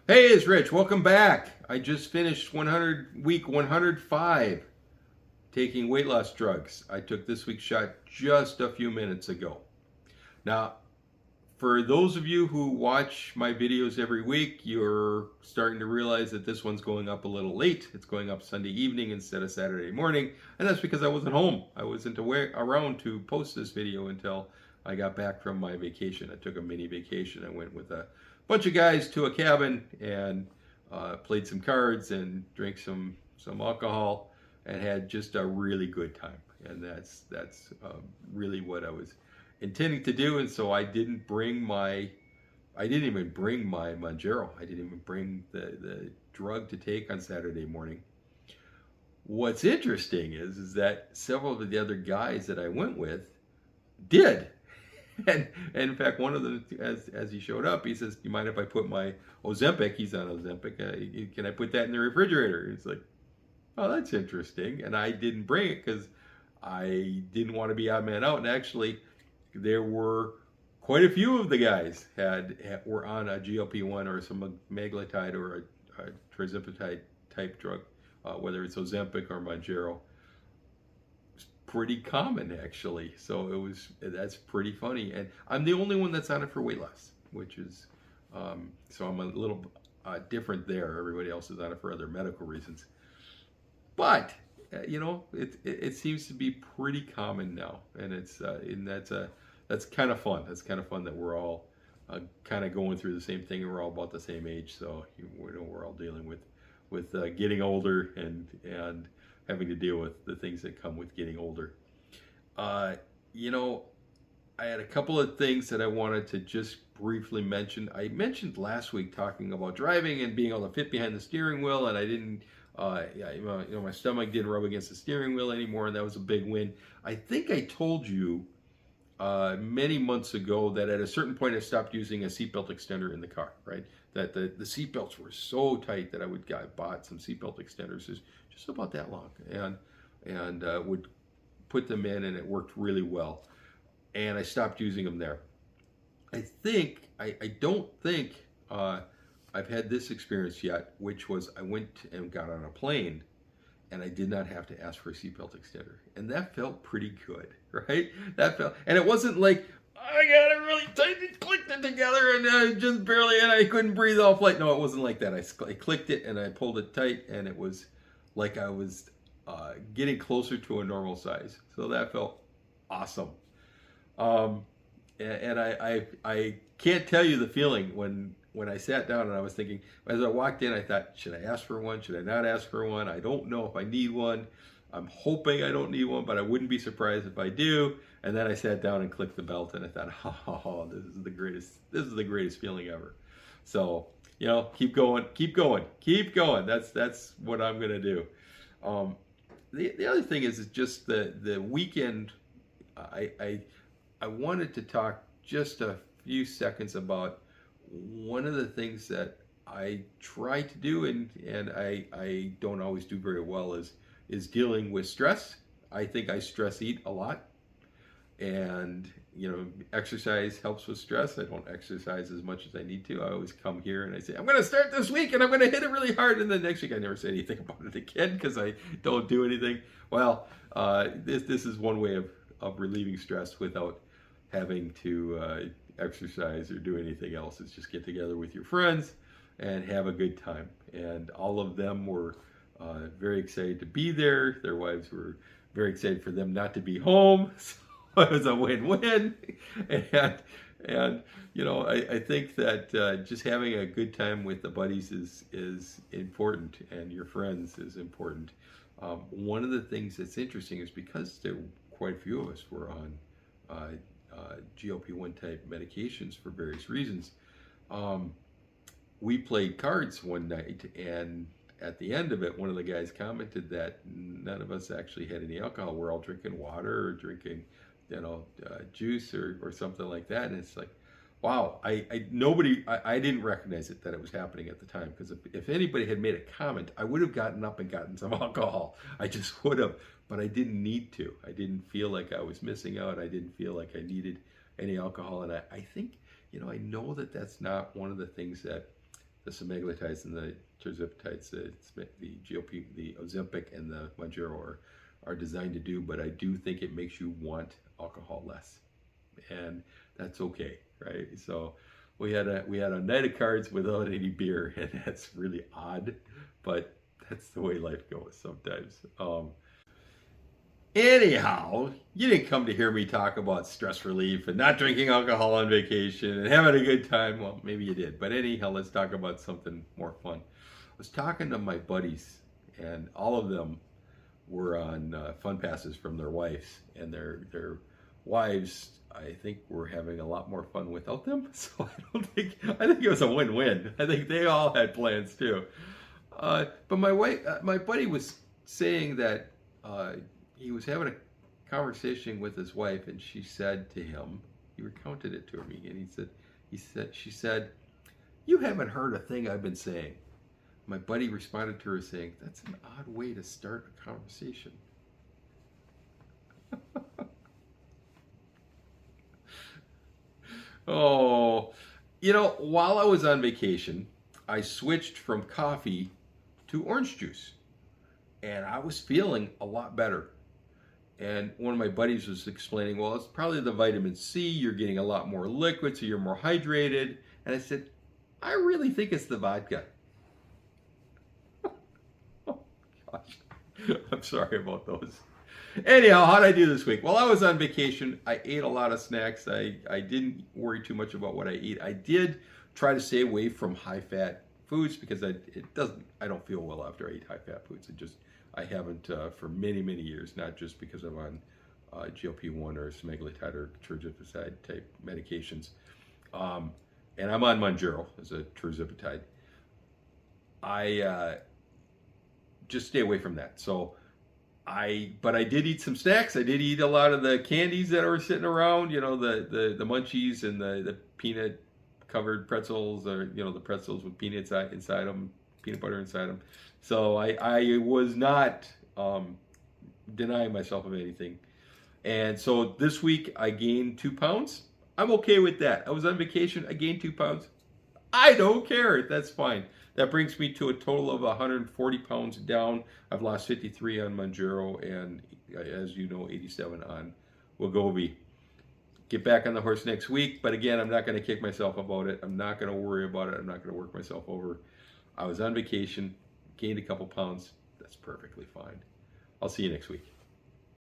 Hey, it's Rich. Welcome back. I just finished week 105 taking weight loss drugs. I took this week's shot just a few minutes ago. Now, for those of you who watch my videos every week, you're starting to realize that this one's going up a little late. It's going up Sunday evening instead of Saturday morning, and that's because I wasn't home. I wasn't around to post this video until I got back from my vacation. I took a mini vacation. I went with a bunch of guys to a cabin and played some cards and drank some alcohol and had just a really good time. And that's really what I was intending to do. And so I didn't even bring my Manjaro. I didn't even bring the drug to take on Saturday morning. What's interesting is that several of the other guys that I went with did. And in fact, one of them, as he showed up, he says, "Do you mind if I put my Ozempic?" He's on Ozempic. "Can I put that in the refrigerator?" He's like, "Oh, that's interesting." And I didn't bring it because I didn't want to be odd man out. And actually, there were quite a few of the guys were on a GLP-1 or some maglutide or a tirzepatide type drug, whether it's Ozempic or Mounjaro. Pretty common actually, so that's pretty funny. And I'm the only one that's on it for weight loss, which is so I'm a little different there. Everybody else is on it for other medical reasons, but it seems to be pretty common now, and that's kind of fun. That's kind of fun that we're all kind of going through the same thing, and we're all about the same age, so we're all dealing with getting older and having to deal with the things that come with getting older. I had a couple of things that I wanted to just briefly mention. I mentioned last week talking about driving and being able to fit behind the steering wheel, and I didn't, my stomach didn't rub against the steering wheel anymore, and that was a big win. I think I told you many months ago that at a certain point I stopped using a seatbelt extender in the car, right? That the seatbelts were so tight that I bought some seatbelt extenders just about that long, and would put them in, and it worked really well. And I stopped using them there. I don't think I've had this experience yet, which was I went and got on a plane and I did not have to ask for a seatbelt extender. And that felt pretty good, right? And it wasn't like, I got it really tight and clicked it together and just barely, and I couldn't breathe all flight. No, it wasn't like that. I clicked it and I pulled it tight, and it was like I was getting closer to a normal size. So that felt awesome. And I can't tell you the feeling when I sat down and I was thinking, as I walked in, I thought, should I ask for one? Should I not ask for one? I don't know if I need one. I'm hoping I don't need one, but I wouldn't be surprised if I do. And then I sat down and clicked the belt, and I thought, oh, this is the greatest feeling ever. So, keep going. That's what I'm gonna do. The other thing is just the weekend. I wanted to talk just a few seconds about one of the things that I try to do and I don't always do very well is dealing with stress. I think I stress eat a lot, and exercise helps with stress. I don't exercise as much as I need to. I always come here and I say, I'm going to start this week and I'm going to hit it really hard, and then next week I never say anything about it again because I don't do anything. Well, this is one way of relieving stress without having to exercise or do anything else. It's just get together with your friends and have a good time. And all of them were very excited to be there. Their wives were very excited for them not to be home. So it was a win-win. And I think that just having a good time with the buddies is important, and your friends is important. One of the things that's interesting is because there quite a few of us were on GLP-1 type medications for various reasons. We played cards one night, and at the end of it, one of the guys commented that none of us actually had any alcohol. We're all drinking water or drinking, juice or something like that. And it's like, wow, I didn't recognize that it was happening at the time, because if anybody had made a comment, I would have gotten up and gotten some alcohol. I just would have, but I didn't need to. I didn't feel like I was missing out. I didn't feel like I needed any alcohol. And I think, I know that that's not one of the things that the semaglutides and the tirzepatides, the GLP, the Ozempic and the Mounjaro are designed to do, but I do think it makes you want alcohol less, and that's okay, right? So we had a night of cards without any beer, and that's really odd, but that's the way life goes sometimes. Anyhow, you didn't come to hear me talk about stress relief and not drinking alcohol on vacation and having a good time. Well, maybe you did, but anyhow, let's talk about something more fun. I was talking to my buddies, and all of them were on fun passes from their wives, and their wives, I think, were having a lot more fun without them. So I think it was a win-win. I think they all had plans too. But my buddy was saying that he was having a conversation with his wife, and she said to him, he recounted it to me, and she said, "You haven't heard a thing I've been saying." My buddy responded to her saying, "That's an odd way to start a conversation." Oh, while I was on vacation, I switched from coffee to orange juice, and I was feeling a lot better. And one of my buddies was explaining, well, it's probably the vitamin C, you're getting a lot more liquid, so you're more hydrated. And I said, I really think it's the vodka. Oh, gosh. I'm sorry about those. Anyhow, how'd I do this week? Well, I was on vacation. I ate a lot of snacks. I didn't worry too much about what I eat. I did try to stay away from high-fat foods because I don't feel well after I eat high-fat foods. I haven't for many, many years, not just because I'm on GLP-1 or semaglutide or tirzepatide type medications. And I'm on Mounjaro as a tirzepatide. I just stay away from that. But I did eat some snacks. I did eat a lot of the candies that were sitting around, the munchies and the peanut covered pretzels, or the pretzels with peanuts inside them, peanut butter inside them. So I was not denying myself of anything. And so this week I gained 2 pounds. I'm okay with that. I was on vacation. I gained 2 pounds. I don't care. That's fine. That brings me to a total of 140 pounds down. I've lost 53 on Mounjaro and, as you know, 87 on Wegovy. Get back on the horse next week. But again, I'm not going to kick myself about it. I'm not going to worry about it. I'm not going to work myself over. I was on vacation, gained a couple pounds. That's perfectly fine. I'll see you next week.